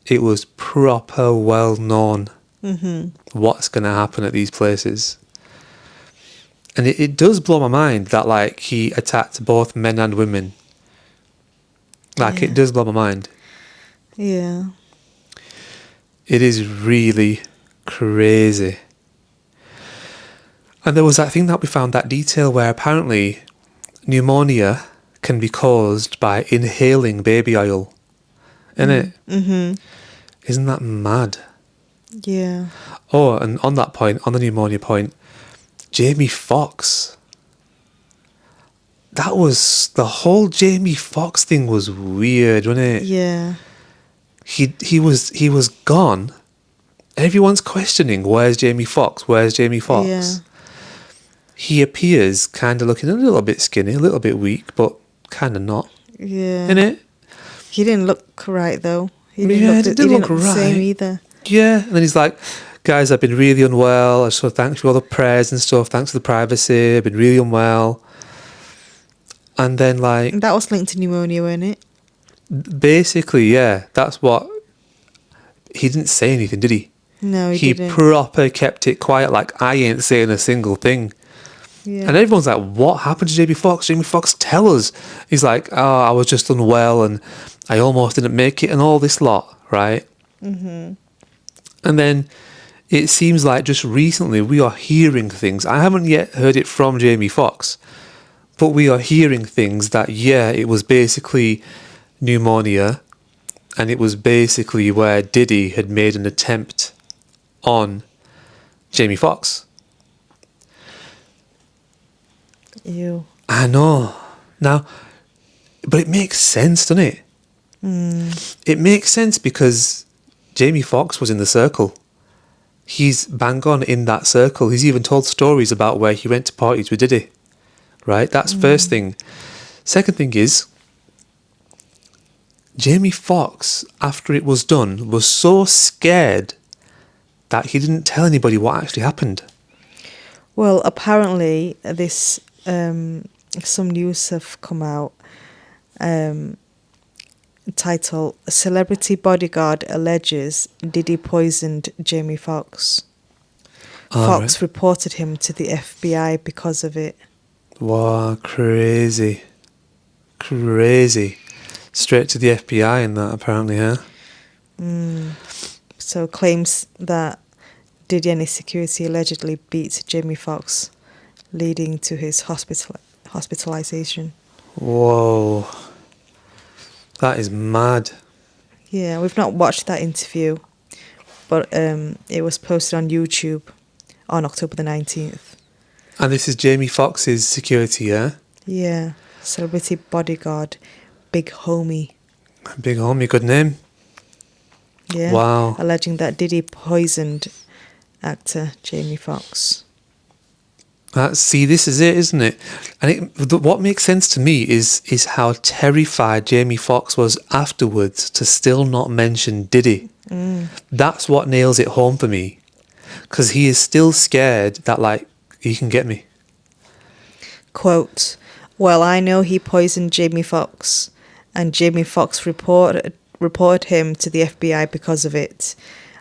it was proper well known what's going to happen at these places. And it does blow my mind that, like, he attacked both men and women. Like, it does blow my mind. Yeah. It is really, Crazy. And there was that thing that we found, that detail where apparently pneumonia can be caused by inhaling baby oil. Isn't it? Mm-hmm. Isn't that mad? Yeah. Oh, and on that point, on the pneumonia point, Jamie Foxx. That was, the whole Jamie Foxx thing was weird, wasn't it? Yeah. He was gone. Everyone's questioning, where's Jamie Foxx? Where's Jamie Foxx? Yeah. He appears kind of looking a little bit skinny, a little bit weak, but kind of not. Yeah. Innit? He didn't look right though. Yeah, it didn't look the same right. either. Yeah, and then he's like, guys, I've been really unwell. So thanks for all the prayers and stuff. Thanks for the privacy. I've been really unwell. And then, like, And that was linked to pneumonia, wasn't it? basically, yeah, that's what. He didn't say anything, did he? No, he didn't. Proper kept it quiet, like, I ain't saying a single thing. Yeah. And everyone's like, what happened to Jamie Foxx? Jamie Foxx, tell us. He's like, oh, I was just unwell and I almost didn't make it and all this lot, right? Mm-hmm. And then it seems like just recently we are hearing things. I haven't yet heard it from Jamie Foxx, but we are hearing things that, yeah, it was basically pneumonia, and it was basically where Diddy had made an attempt on Jamie Foxx. Ew. I know. Now, but it makes sense, doesn't it? It makes sense because Jamie Foxx was in the circle. He's bang on in that circle. He's even told stories about where he went to parties with Diddy. Right? That's first thing. Second thing is, Jamie Foxx, after it was done, was so scared that he didn't tell anybody what actually happened. Well, apparently, this some news have come out. Title: Celebrity Bodyguard alleges Diddy poisoned Jamie Foxx. Foxx reported him to the FBI because of it. Wow, crazy. Crazy. Straight to the FBI in that, apparently, huh? So claims that Diddy and his security allegedly beat Jamie Foxx, leading to his hospitalization. Whoa. That is mad. Yeah, we've not watched that interview, but it was posted on YouTube on October the 19th. And this is Jamie Foxx's security, yeah? Yeah, celebrity bodyguard, Big Homie. Big homie, good name. Yeah. Wow. Alleging that Diddy poisoned actor Jamie Foxx. See, this is it, isn't it? And what makes sense to me is how terrified Jamie Foxx was afterwards to still not mention Diddy. That's what nails it home for me. Because he is still scared that, like, he can get me. Quote, well, I know he poisoned Jamie Foxx, and Jamie Foxx reported him to the FBI because of it.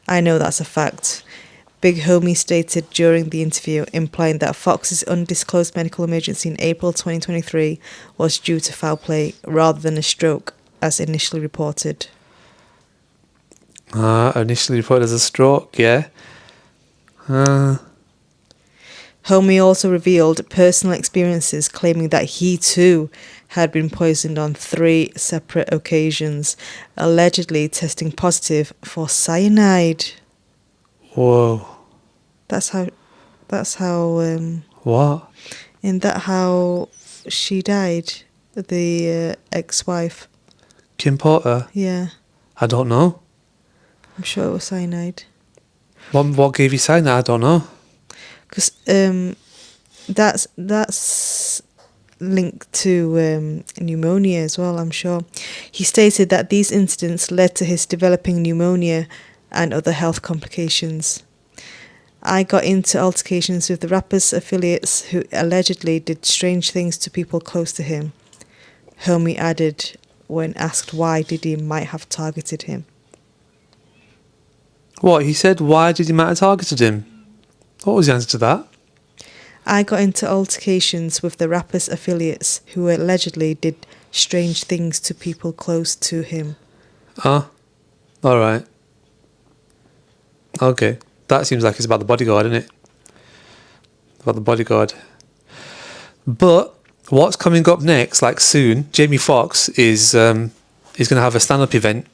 I know that's a fact. Big Homie stated during the interview, implying that Fox's undisclosed medical emergency in April 2023 was due to foul play rather than a stroke, as initially reported. Initially reported as a stroke, yeah? Homie also revealed personal experiences, claiming that he too had been poisoned on 3 separate occasions, allegedly testing positive for cyanide. Whoa. That's how What? in that how she died, the ex-wife. Kim Porter? Yeah, I don't know. I'm sure it was cyanide. What gave you sign that? I don't know. Because that's linked to pneumonia as well, I'm sure. He stated that these incidents led to his developing pneumonia and other health complications. I got into altercations with the rapper's affiliates who allegedly did strange things to people close to him, Homie added when asked why Diddy might have targeted him. What, he said why did he might have targeted him? What was the answer to that? I got into altercations with the rapper's affiliates who allegedly did strange things to people close to him. Alright. Okay. That seems like it's about the bodyguard, isn't it? About the bodyguard. But what's coming up next, like soon, Jamie Foxx is going to have a stand-up event,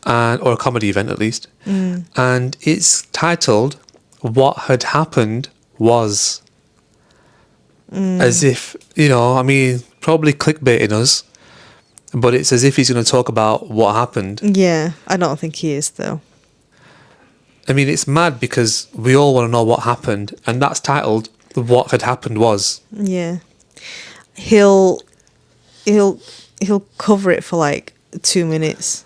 or a comedy event at least, and it's titled "What Had Happened Was," as if, you know, I mean, probably clickbaiting us, but it's as if he's going to talk about what happened. Yeah, I don't think he is though. I mean, it's mad because we all want to know what happened, and that's titled "What Had Happened Was." Yeah, he'll cover it for like 2 minutes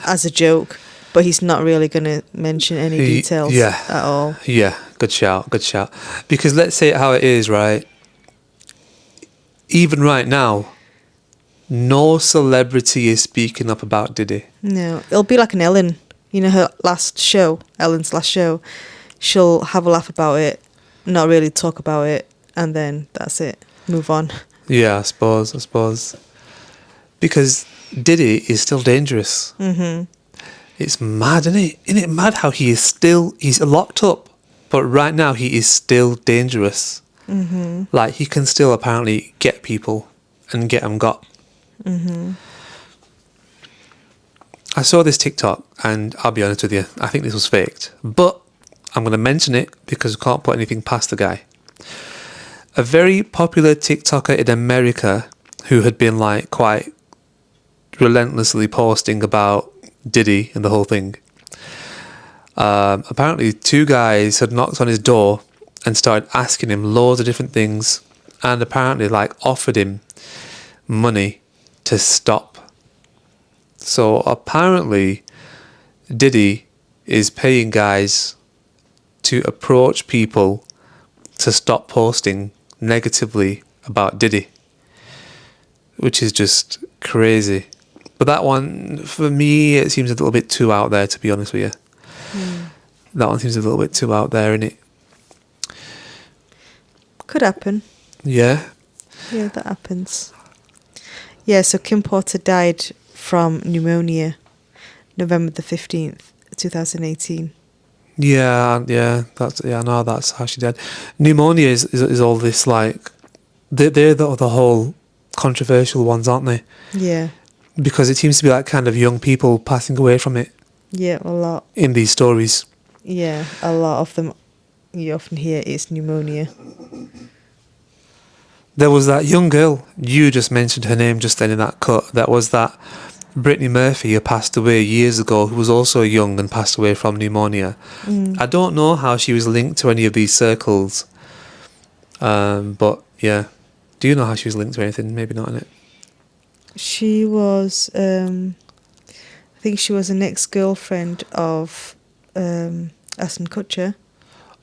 as a joke, but he's not really going to mention any details at all. Yeah, good shout, good shout. Because let's say it how it is, right? Even right now, no celebrity is speaking up about Diddy. No, it'll be like an Ellen. You know, her last show, Ellen's last show. She'll have a laugh about it, not really talk about it, and then that's it. Move on. Yeah, I suppose. Because Diddy is still dangerous. Mm-hmm. It's mad, isn't it? Isn't it mad how he's locked up, but right now he is still dangerous. Mm-hmm. Like, he can still apparently get people and get them got. Mm-hmm. I saw this TikTok, and I'll be honest with you, I think this was faked. But I'm going to mention it because we can't put anything past the guy. A very popular TikToker in America who had been like quite relentlessly posting about Diddy and the whole thing. Apparently 2 guys had knocked on his door and started asking him loads of different things, and apparently like offered him money to stop. So apparently Diddy is paying guys to approach people to stop posting negatively about Diddy, which is just crazy. But that one, for me, it seems a little bit too out there, to be honest with you. That one seems a little bit too out there, innit? Could happen. Yeah. Yeah, that happens. Yeah, so Kim Porter died from pneumonia, November the 15th, 2018. Yeah, I know that's how she died. Pneumonia is all this, like, they're the whole controversial ones, aren't they? Yeah. Because it seems to be like kind of young people passing away from it Yeah, a lot. in these stories. Yeah, a lot of them you often hear is pneumonia. There was that young girl, you just mentioned her name just then in that cut, that was that Brittany Murphy who passed away years ago, who was also young and passed away from pneumonia. I don't know how she was linked to any of these circles, but yeah. Do you know how she was linked to anything? Maybe not, innit? She was, I think she was an ex-girlfriend of Ashton Kutcher.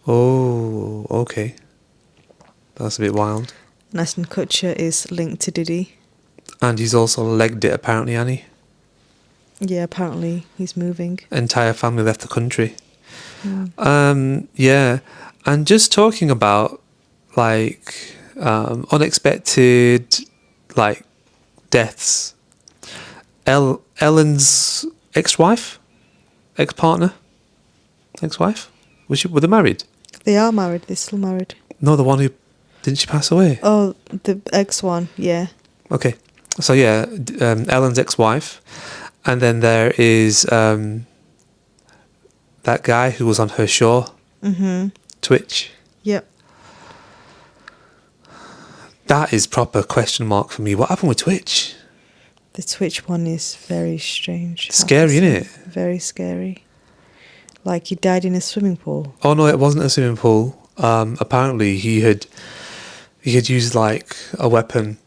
Oh, okay. That's a bit wild. And Ashton Kutcher is linked to Diddy. And he's also legged it, apparently, Annie. Yeah, apparently he's moving. Entire family left the country. Yeah. And just talking about, like, unexpected, like, deaths. Ellen's ex-wife? Ex-partner? Ex-wife? Were they married? They are married. They're still married. No, the one who... Didn't she pass away? Oh, the ex one, yeah. Okay. So, yeah, Ellen's ex-wife. And then there is that guy who was on her show. Mm-hmm. Twitch. Yep. That is proper question mark for me. What happened with Twitch? The Twitch one is very strange. Scary, isn't it? Very scary. Like he died in a swimming pool. Oh no, it wasn't a swimming pool. Apparently he had used like a weapon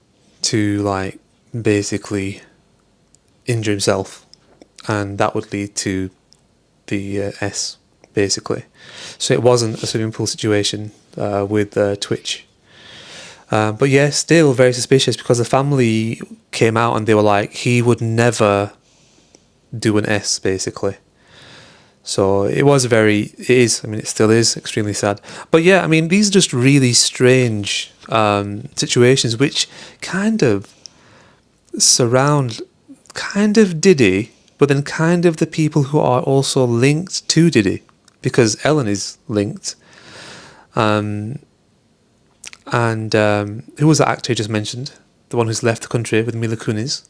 to like basically injure himself, and that would lead to the S basically. So it wasn't a swimming pool situation with Twitch. But yeah, still very suspicious because the family came out and they were like, he would never do an S basically. So it still is extremely sad. But yeah, I mean, these are just really strange situations which kind of surround kind of Diddy, but then kind of the people who are also linked to Diddy. because Ellen is linked. And who was that actor you just mentioned? The one who's left the country with Mila Kunis.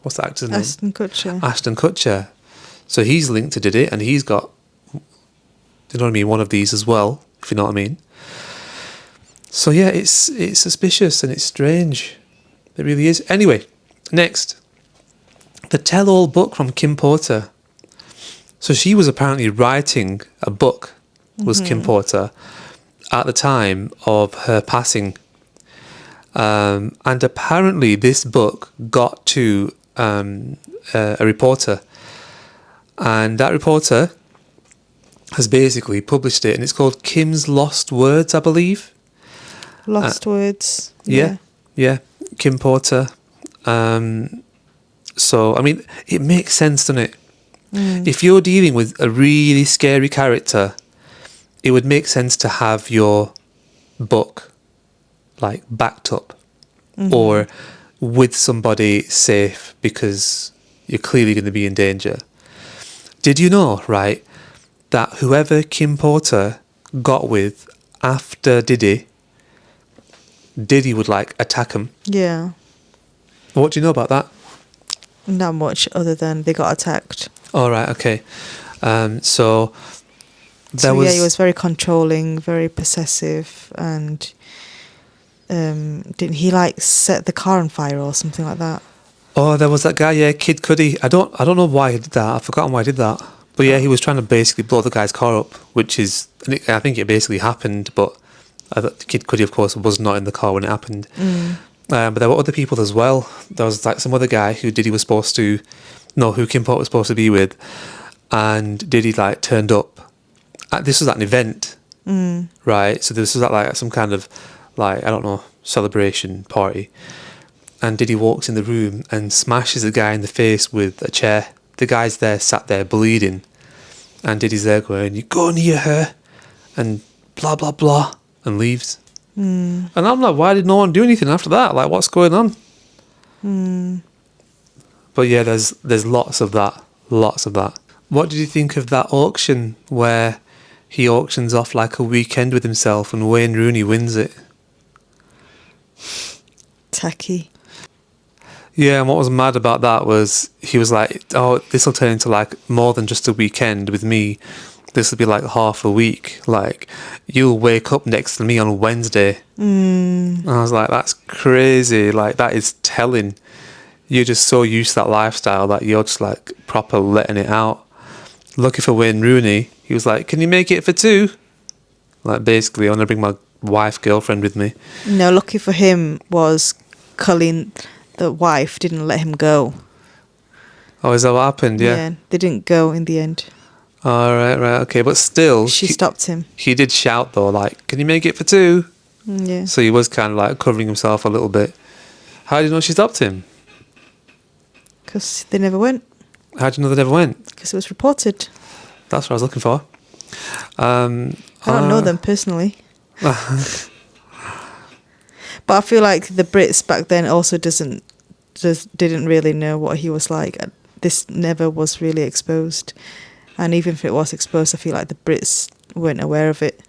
What's the actor's name? Ashton Kutcher. Ashton Kutcher. So he's linked to Diddy, and he's got, you know what I mean, one of these as well, if you know what I mean. So yeah, it's suspicious and it's strange. It really is. Anyway, next. The tell-all book from Kim Porter. So she was apparently writing a book, was Kim Porter, at the time of her passing. And apparently this book got to a reporter. And that reporter has basically published it, and it's called Kim's Lost Words, I believe. Lost Words. Yeah, Kim Porter. So, I mean, it makes sense, doesn't it? If you're dealing with a really scary character, it would make sense to have your book, like, backed up. Or with somebody safe, because you're clearly going to be in danger. Did you know, right, that whoever Kim Porter got with after Diddy would, like, attack him? Yeah. What do you know about that? Not much other than they got attacked. All right, okay. So he was very controlling, very possessive, and didn't he like set the car on fire or something like that? Oh, there was that guy, yeah, Kid Cudi. I don't know why he did that. I've forgotten why he did that. But yeah, he was trying to basically blow the guy's car up, which is, I think it basically happened, but Kid Cudi, of course, was not in the car when it happened. But there were other people as well. There was like some other guy who Diddy was supposed to, no, who Kim Porter was supposed to be with, and Diddy like turned up. This was at an event, right? So this was at like some kind of, like, I don't know, celebration party. And Diddy walks in the room and smashes the guy in the face with a chair. The guy's there, sat there, bleeding. And Diddy's there going, "You go near her," and blah, blah, blah, and leaves. And I'm like, why did no one do anything after that? Like, what's going on? But yeah, there's lots of that. Lots of that. What did you think of that auction where he auctions off like a weekend with himself and Wayne Rooney wins it? Tacky. Yeah, and what was mad about that was he was like, oh, this will turn into like more than just a weekend with me. This will be like half a week. Like, you'll wake up next to me on Wednesday. And I was like, that's crazy. Like, that is telling. You're just so used to that lifestyle that you're just like proper letting it out. Lucky for Wayne Rooney, he was like, can you make it for two? Like, basically, I want to bring my girlfriend with me. No, lucky for him was Colleen, the wife, didn't let him go. Oh, is that what happened? Yeah. They didn't go in the end. All right, okay. But still... She stopped him. He did shout, though, like, can you make it for two? Yeah. So he was kind of, like, covering himself a little bit. How do you know she stopped him? Because they never went. How do you know they never went? Because it was reported. That's what I was looking for. I don't know them personally. But I feel like the Brits back then also didn't really know what he was like. This never was really exposed. And even if it was exposed, I feel like the Brits weren't aware of it.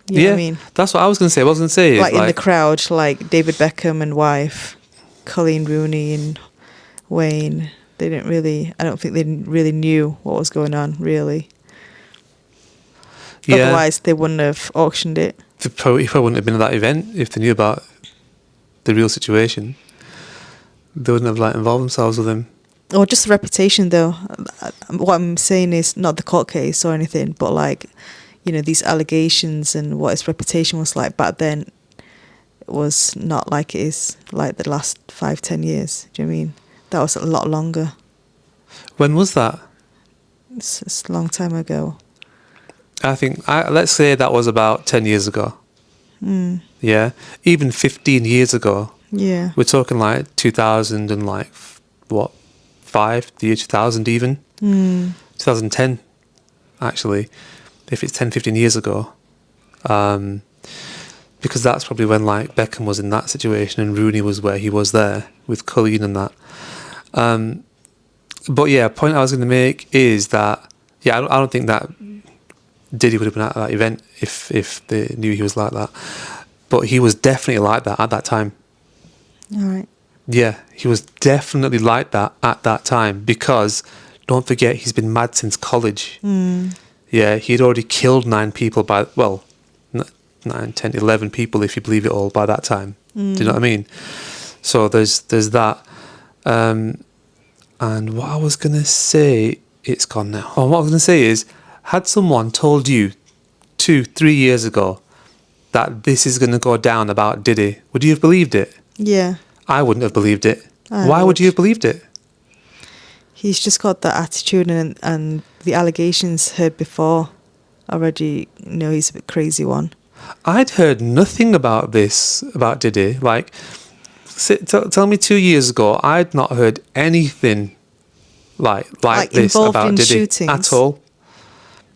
You know what I mean? That's what I was going to say. What I was going to say is like in the crowd, like David Beckham and wife, Colleen Rooney and Wayne, I don't think they really knew what was going on, really. Yeah. Otherwise, they wouldn't have auctioned it. They probably wouldn't have been at that event if they knew about the real situation. They wouldn't have like involved themselves with him. Or just the reputation, though. What I'm saying is not the court case or anything, but like, you know, these allegations and what his reputation was like back then was not like it is like the last 5-10 years. Do you know what I mean? That was a lot longer. When was that? It's a long time ago. I think, let's say that was about 10 years ago. Yeah. Even 15 years ago. Yeah. We're talking like 2000 and like, what, 5? The year 2000 even? 2010, actually. If it's 10, 15 years ago. Because that's probably when like Beckham was in that situation and Rooney was where he was there with Colleen and that. But yeah, point I was going to make is that Yeah, I don't think that Diddy would have been at that event if they knew he was like that. But he was definitely like that at that time. All right. Yeah, he was definitely like that at that time because don't forget he's been mad since college. Yeah, he'd already killed 9 people well, 9, 10, 11 people if you believe it all by that time. Do you know what I mean? So there's that. And what I was going to say, it's gone now. Oh, what I was going to say is, had someone told you 2-3 years ago that this is going to go down about Diddy, would you have believed it? Yeah. I wouldn't have believed it. I Why would would. you have believed it? He's just got that attitude, and the allegations heard before already. He's a bit crazy one. I'd heard nothing about this, about Diddy. Like, tell me 2 years ago, I'd not heard anything like this involved about in Diddy shootings? at all.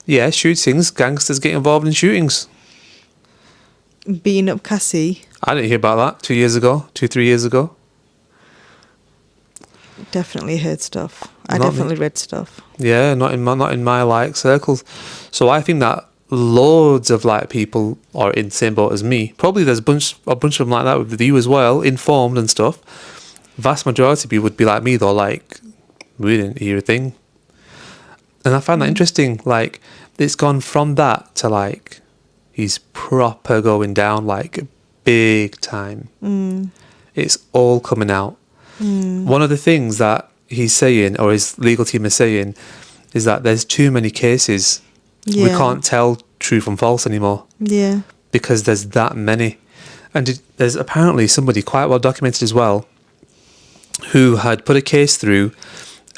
Yeah, shootings. Gangsters get involved in shootings. Beating up Cassie. I didn't hear about that 2 years ago, 3 years ago. Definitely heard stuff. I Not me. definitely read stuff. Yeah, not in my like circles. So I think that loads of like people are in the same boat as me. Probably there's a bunch of them like that with you as well, informed and stuff. Vast majority of you would be like me though, like we didn't hear a thing. And I find that interesting. Like it's gone from that to like he's proper going down, like big time. It's all coming out. One of the things that he's saying, or his legal team is saying, is that there's too many cases. Yeah. We can't tell true from false anymore Yeah. because there's that many. And there's apparently somebody quite well documented as well who had put a case through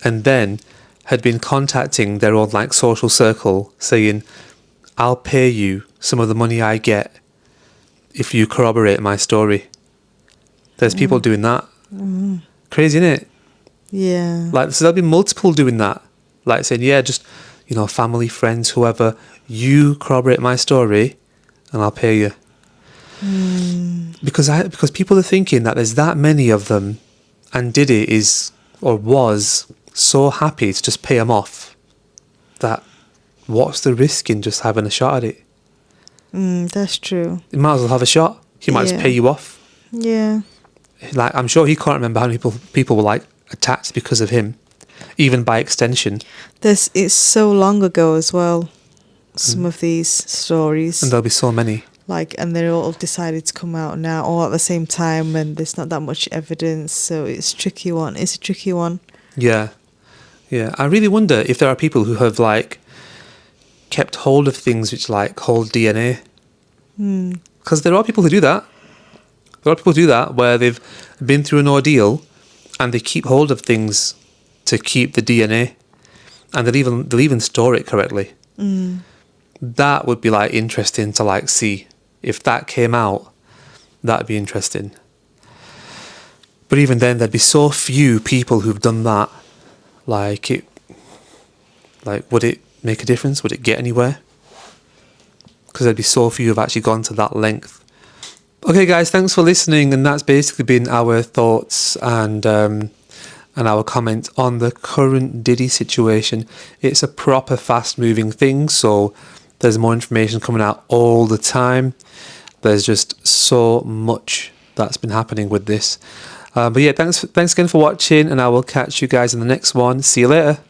and then had been contacting their own like social circle saying, I'll pay you some of the money I get if you corroborate my story. There's people doing that. Crazy, innit? Yeah. Like, so there'll be multiple doing that. Like saying, yeah, just, family, friends, whoever, you corroborate my story and I'll pay you. Because people are thinking that there's that many of them and Diddy is, or was, so happy to just pay them off that what's the risk in just having a shot at it? That's true. You might as well have a shot. He might just pay you off. Yeah. Like, I'm sure he can't remember how many people were like attacked because of him, even by extension. It's so long ago as well. Some of these stories, And there'll be so many. and they're all decided to come out now, all at the same time, and there's not that much evidence, so it's a tricky one. It's a tricky one. Yeah. Yeah. I really wonder if there are people who have like kept hold of things which like hold DNA. Because there are people who do that. There are people who do that where they've been through an ordeal and they keep hold of things to keep the DNA, and they'll even store it correctly. That would be like interesting to like see. If that came out, that'd be interesting. But even then, there'd be so few people who've done that. Like, would it make a difference? Would it get anywhere? Because there'd be so few who've actually gone to that length. Okay, guys, thanks for listening, and that's basically been our thoughts and our comment on the current Diddy situation. It's a proper fast-moving thing, so there's more information coming out all the time. There's just so much that's been happening with this. But yeah, thanks again for watching, and I will catch you guys in the next one. See you later.